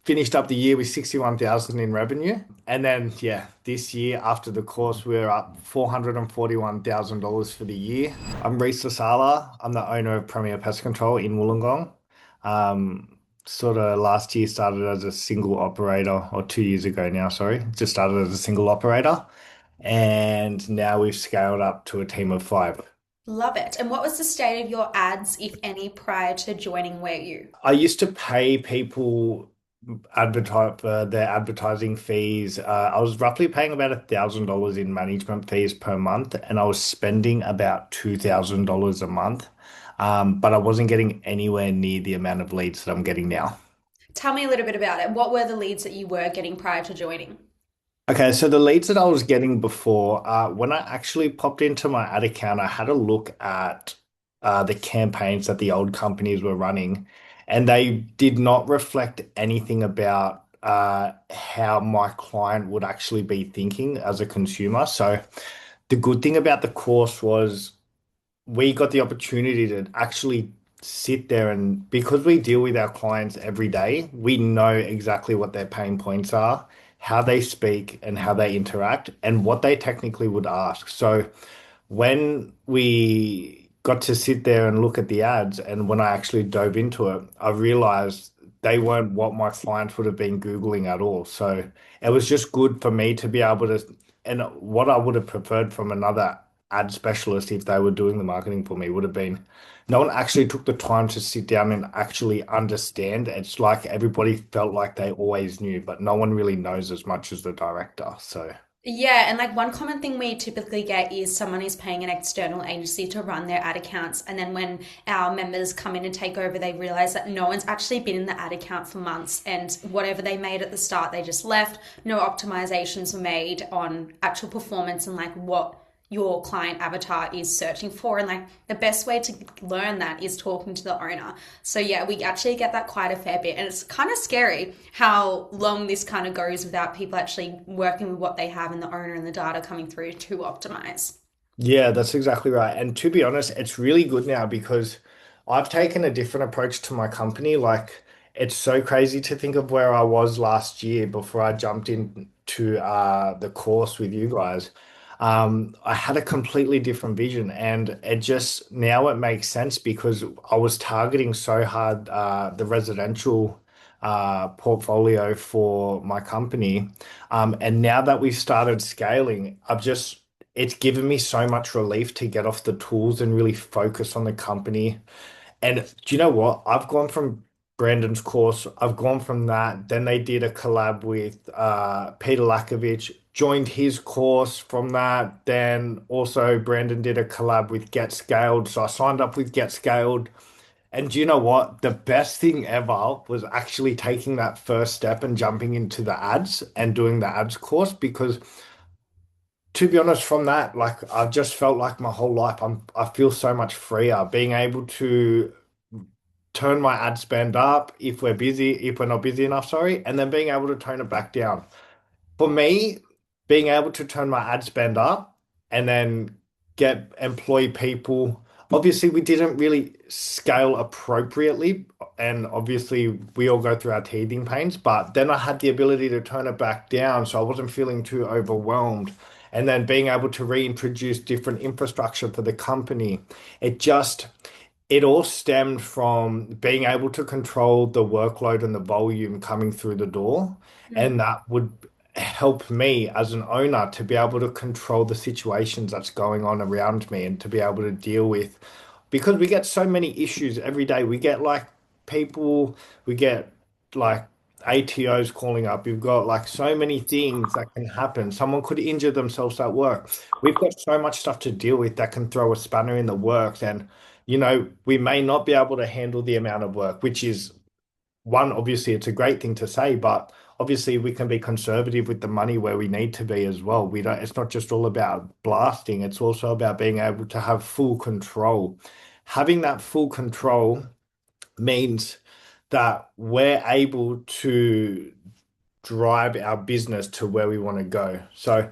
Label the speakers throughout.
Speaker 1: finished up the year with 61,000 in revenue. And then, yeah, this year after the course, we're up $441,000 for the year. I'm Reece Lasala. I'm the owner of Premier Pest Control in Wollongong. Sort of last year started as a single operator, or 2 years ago now, sorry, just started as a single operator. And now we've scaled up to a team of five.
Speaker 2: Love it. And what was the state of your ads, if any, prior to joining Where You?
Speaker 1: I used to pay people advertise for their advertising fees. I was roughly paying about $1,000 in management fees per month, and I was spending about $2,000 a month. But I wasn't getting anywhere near the amount of leads that I'm getting now.
Speaker 2: Tell me a little bit about it. What were the leads that you were getting prior to joining?
Speaker 1: Okay, so the leads that I was getting before, when I actually popped into my ad account, I had a look at the campaigns that the old companies were running, and they did not reflect anything about how my client would actually be thinking as a consumer. So the good thing about the course was we got the opportunity to actually sit there, and because we deal with our clients every day, we know exactly what their pain points are, how they speak, and how they interact, and what they technically would ask. So when we got to sit there and look at the ads, and when I actually dove into it, I realized they weren't what my clients would have been Googling at all. So it was just good for me to be able to, and what I would have preferred from another ad specialist if they were doing the marketing for me would have been no one actually took the time to sit down and actually understand. It's like everybody felt like they always knew, but no one really knows as much as the director. So.
Speaker 2: Yeah, and like one common thing we typically get is someone is paying an external agency to run their ad accounts. And then when our members come in and take over, they realize that no one's actually been in the ad account for months. And whatever they made at the start, they just left. No optimizations were made on actual performance and like what your client avatar is searching for. And like the best way to learn that is talking to the owner. So yeah, we actually get that quite a fair bit. And it's kind of scary how long this kind of goes without people actually working with what they have and the owner and the data coming through to optimize.
Speaker 1: Yeah, that's exactly right. And to be honest, it's really good now because I've taken a different approach to my company. Like, it's so crazy to think of where I was last year before I jumped into the course with you guys. I had a completely different vision, and it just now it makes sense because I was targeting so hard the residential portfolio for my company. And now that we've started scaling, it's given me so much relief to get off the tools and really focus on the company. And do you know what? I've gone from Brandon's course, I've gone from that. Then they did a collab with Peter Lakovich, joined his course from that. Then also Brandon did a collab with Get Scaled. So I signed up with Get Scaled. And do you know what? The best thing ever was actually taking that first step and jumping into the ads and doing the ads course because to be honest, from that, like I've just felt like my whole life I feel so much freer being able to turn my ad spend up if we're busy, if we're not busy enough, sorry, and then being able to tone it back down. For me, being able to turn my ad spend up and then get employ people. Obviously, we didn't really scale appropriately, and obviously we all go through our teething pains, but then I had the ability to turn it back down so I wasn't feeling too overwhelmed. And then being able to reintroduce different infrastructure for the company. It just it all stemmed from being able to control the workload and the volume coming through the door. And that would help me as an owner to be able to control the situations that's going on around me and to be able to deal with because we get so many issues every day. We get like people, we get like ATOs calling up. You've got like so many things that can happen. Someone could injure themselves at work. We've got so much stuff to deal with that can throw a spanner in the works. And, we may not be able to handle the amount of work, which is one, obviously, it's a great thing to say, but obviously we can be conservative with the money where we need to be as well. It's not just all about blasting, it's also about being able to have full control. Having that full control means that we're able to drive our business to where we want to go. So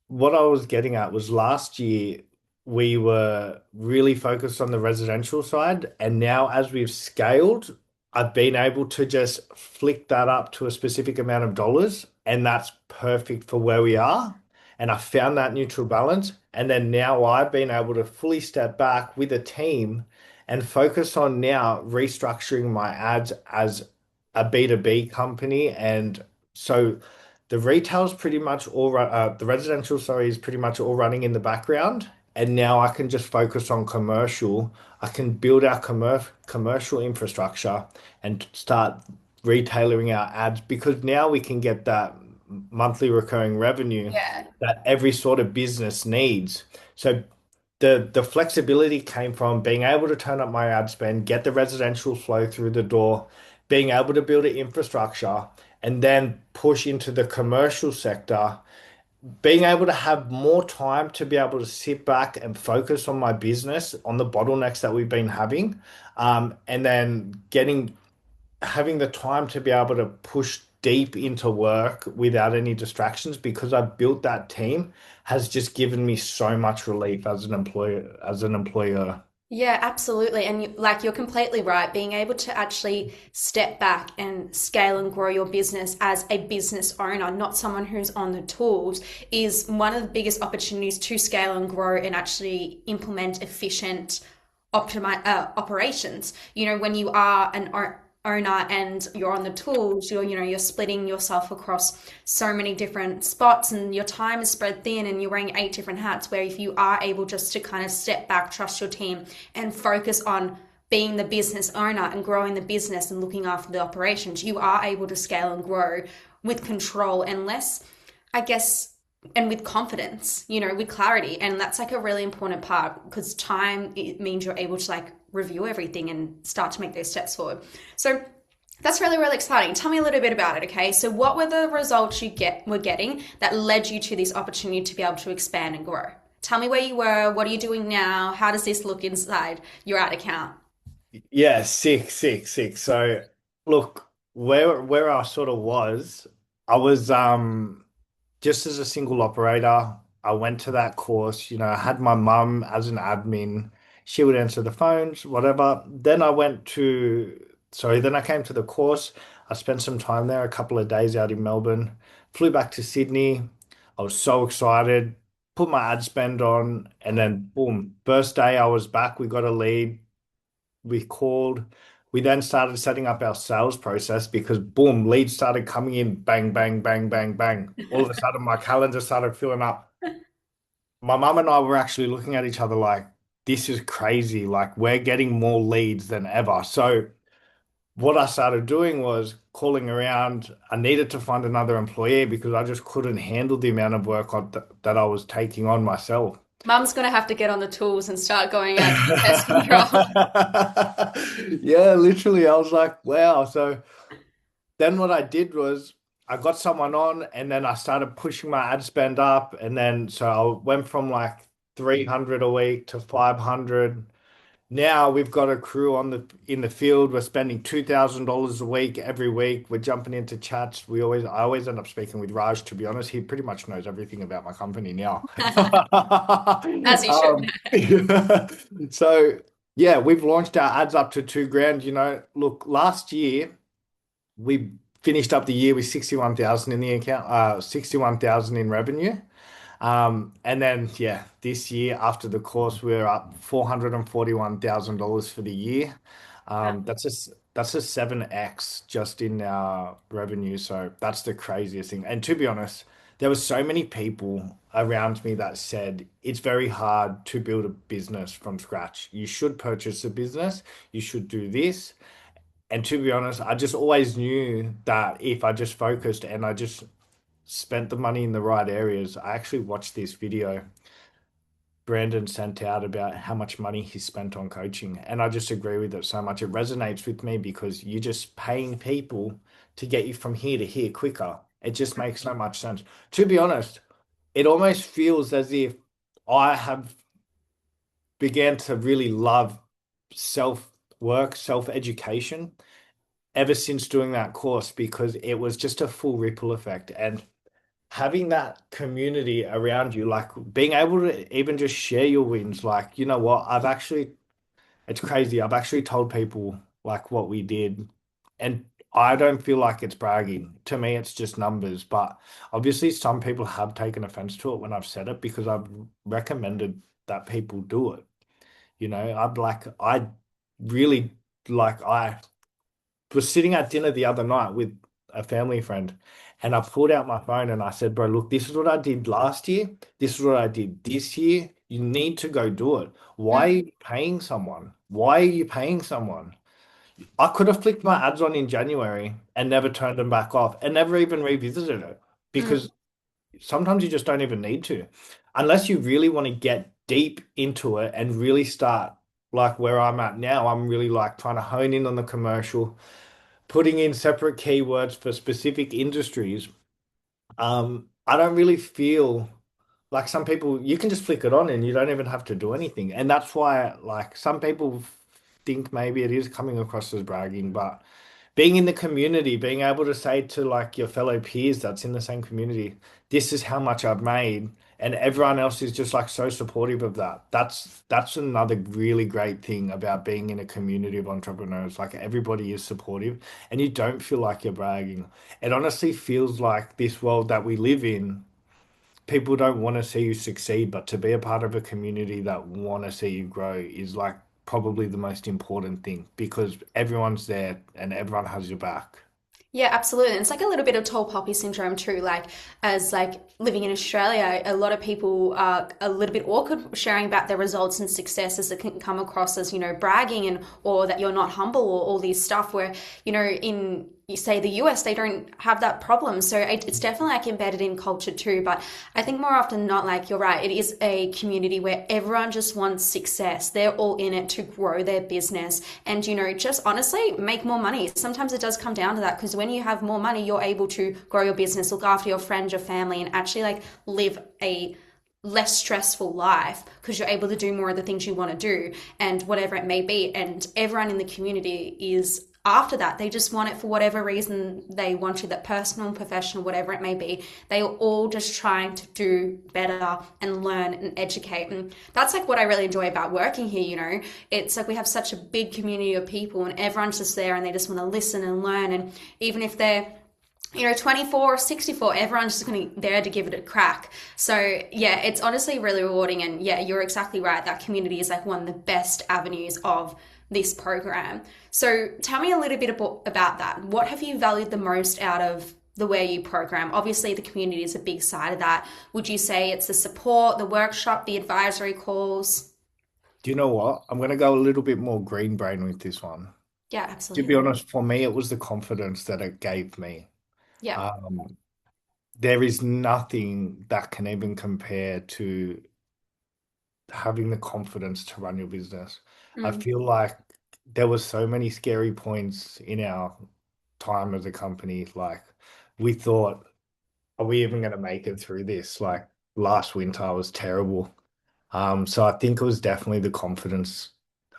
Speaker 1: what I was getting at was last year we were really focused on the residential side, and now as we've scaled, I've been able to just flick that up to a specific amount of dollars, and that's perfect for where we are. And I found that neutral balance. And then now I've been able to fully step back with a team and focus on now restructuring my ads as a B2B company. And so the retail's pretty much the residential, sorry, is pretty much all running in the background. And now I can just focus on commercial. I can build our commercial infrastructure and start retailing our ads because now we can get that monthly recurring revenue
Speaker 2: Yeah.
Speaker 1: that every sort of business needs. So the flexibility came from being able to turn up my ad spend, get the residential flow through the door, being able to build an infrastructure, and then push into the commercial sector, being able to have more time to be able to sit back and focus on my business, on the bottlenecks that we've been having, and then having the time to be able to push deep into work without any distractions because I've built that team has just given me so much relief as an employer.
Speaker 2: Yeah, absolutely. And like you're completely right. Being able to actually step back and scale and grow your business as a business owner, not someone who's on the tools, is one of the biggest opportunities to scale and grow and actually implement efficient operations. You know, when you are an owner and you're on the tools, you're splitting yourself across so many different spots and your time is spread thin and you're wearing 8 different hats, where if you are able just to kind of step back, trust your team and focus on being the business owner and growing the business and looking after the operations, you are able to scale and grow with control and less, I guess, and with confidence, with clarity. And that's like a really important part because time, it means you're able to like review everything and start to make those steps forward. So that's really, really exciting. Tell me a little bit about it, okay? So what were the results were getting that led you to this opportunity to be able to expand and grow? Tell me where you were, what are you doing now? How does this look inside your ad account?
Speaker 1: Yeah, sick, sick, sick. So look, where I sort of was, I was just as a single operator, I went to that course. I had my mum as an admin. She would answer the phones, whatever. Then I came to the course. I spent some time there, a couple of days out in Melbourne, flew back to Sydney. I was so excited, put my ad spend on, and then boom, first day I was back. We got a lead. We called. We then started setting up our sales process because boom, leads started coming in, bang, bang, bang, bang, bang. All of a sudden, my calendar started filling up. My mum and I were actually looking at each other like, this is crazy. Like, we're getting more leads than ever. So, what I started doing was calling around. I needed to find another employee because I just couldn't handle the amount of work that I was taking on myself.
Speaker 2: Mum's going to have to get on the tools and start going out to pest control.
Speaker 1: Yeah, literally. I was like, wow. So then what I did was I got someone on and then I started pushing my ad spend up. And then so I went from like 300 a week to 500. Now we've got a crew in the field. We're spending $2,000 a week every week. We're jumping into chats. I always end up speaking with Raj, to be honest. He pretty much knows everything about my company now.
Speaker 2: As you should.
Speaker 1: Um, so yeah, we've launched our ads up to 2 grand. Look, last year we finished up the year with 61,000 in the account, 61,000 in revenue. And then yeah, this year after the course, we're up $441,000 for the year. That's a 7x just in our revenue. So that's the craziest thing. And to be honest, there were so many people around me that said it's very hard to build a business from scratch. You should purchase a business. You should do this. And to be honest, I just always knew that if I just focused and I just spent the money in the right areas. I actually watched this video Brandon sent out about how much money he spent on coaching, and I just agree with it so much. It resonates with me because you're just paying people to get you from here to here quicker. It just makes so much sense. To be honest, it almost feels as if I have began to really love self work, self education ever since doing that course because it was just a full ripple effect. And having that community around you, like being able to even just share your wins, it's crazy. I've actually told people like what we did. And I don't feel like it's bragging. To me, it's just numbers. But obviously, some people have taken offense to it when I've said it because I've recommended that people do it. I really I was sitting at dinner the other night with a family friend, and I pulled out my phone and I said, "Bro, look, this is what I did last year. This is what I did this year. You need to go do it. Why are
Speaker 2: Mm,
Speaker 1: you paying someone? Why are you paying someone?" I could have flicked my ads on in January and never turned them back off and never even revisited it
Speaker 2: mm.
Speaker 1: because sometimes you just don't even need to. Unless you really want to get deep into it and really start like where I'm at now, I'm really like trying to hone in on the commercial, putting in separate keywords for specific industries. I don't really feel like some people, you can just flick it on and you don't even have to do anything. And that's why, like, some people think maybe it is coming across as bragging, but being in the community, being able to say to like your fellow peers that's in the same community, this is how much I've made, and everyone else is just like so supportive of that. That's another really great thing about being in a community of entrepreneurs. Like everybody is supportive, and you don't feel like you're bragging. It honestly feels like this world that we live in, people don't want to see you succeed, but to be a part of a community that want to see you grow is like probably the most important thing because everyone's there and everyone has your back.
Speaker 2: Yeah, absolutely. And it's like a little bit of tall poppy syndrome too. Like as like living in Australia, a lot of people are a little bit awkward sharing about their results and successes that can come across as, bragging and or that you're not humble or all these stuff where, in you say the US, they don't have that problem. So it's definitely like embedded in culture too. But I think more often than not, like you're right, it is a community where everyone just wants success. They're all in it to grow their business and, just honestly make more money. Sometimes it does come down to that because when you have more money, you're able to grow your business, look after your friends, your family, and actually like live a less stressful life because you're able to do more of the things you want to do and whatever it may be. And everyone in the community is after that. They just want it for whatever reason they want to, that personal, professional, whatever it may be. They are all just trying to do better and learn and educate. And that's like what I really enjoy about working here, It's like we have such a big community of people and everyone's just there and they just want to listen and learn. And even if they're 24 or 64, everyone's just going to there to give it a crack. So yeah, it's honestly really rewarding. And yeah, you're exactly right. That community is like one of the best avenues of this program. So tell me a little bit about that. What have you valued the most out of the way you program? Obviously, the community is a big side of that. Would you say it's the support, the workshop, the advisory calls?
Speaker 1: Do you know what? I'm going to go a little bit more green brain with this one.
Speaker 2: Yeah,
Speaker 1: To be
Speaker 2: absolutely.
Speaker 1: honest, for me, it was the confidence that it gave me.
Speaker 2: Yeah.
Speaker 1: Um, there is nothing that can even compare to having the confidence to run your business. I
Speaker 2: Mm.
Speaker 1: feel like there was so many scary points in our time as a company. Like we thought, are we even going to make it through this? Like last winter was terrible. So I think it was definitely the confidence,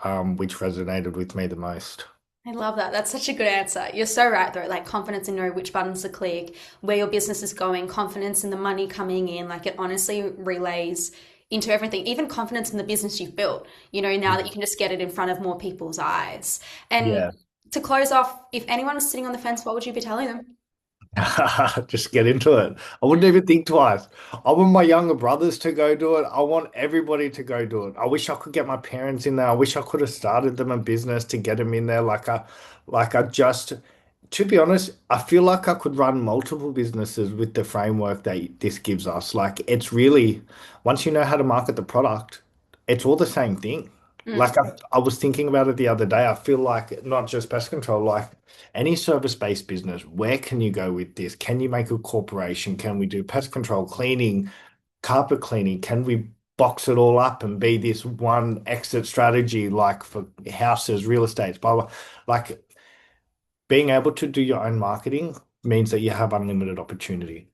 Speaker 1: which resonated with me the most.
Speaker 2: I love that. That's such a good answer. You're so right, though. Like confidence in know which buttons to click, where your business is going, confidence in the money coming in. Like it honestly relays into everything, even confidence in the business you've built, now that you can just get it in front of more people's eyes. And
Speaker 1: Yeah.
Speaker 2: to close off, if anyone was sitting on the fence, what would you be telling them?
Speaker 1: Just get into it. I wouldn't even think twice. I want my younger brothers to go do it. I want everybody to go do it. I wish I could get my parents in there. I wish I could have started them a business to get them in there. To be honest, I feel like I could run multiple businesses with the framework that this gives us. Like it's really, once you know how to market the product, it's all the same thing.
Speaker 2: Mm.
Speaker 1: I was thinking about it the other day. I feel like not just pest control, like any service-based business, where can you go with this? Can you make a corporation? Can we do pest control, cleaning, carpet cleaning? Can we box it all up and be this one exit strategy like for houses, real estates, blah, blah. Like being able to do your own marketing means that you have unlimited opportunity.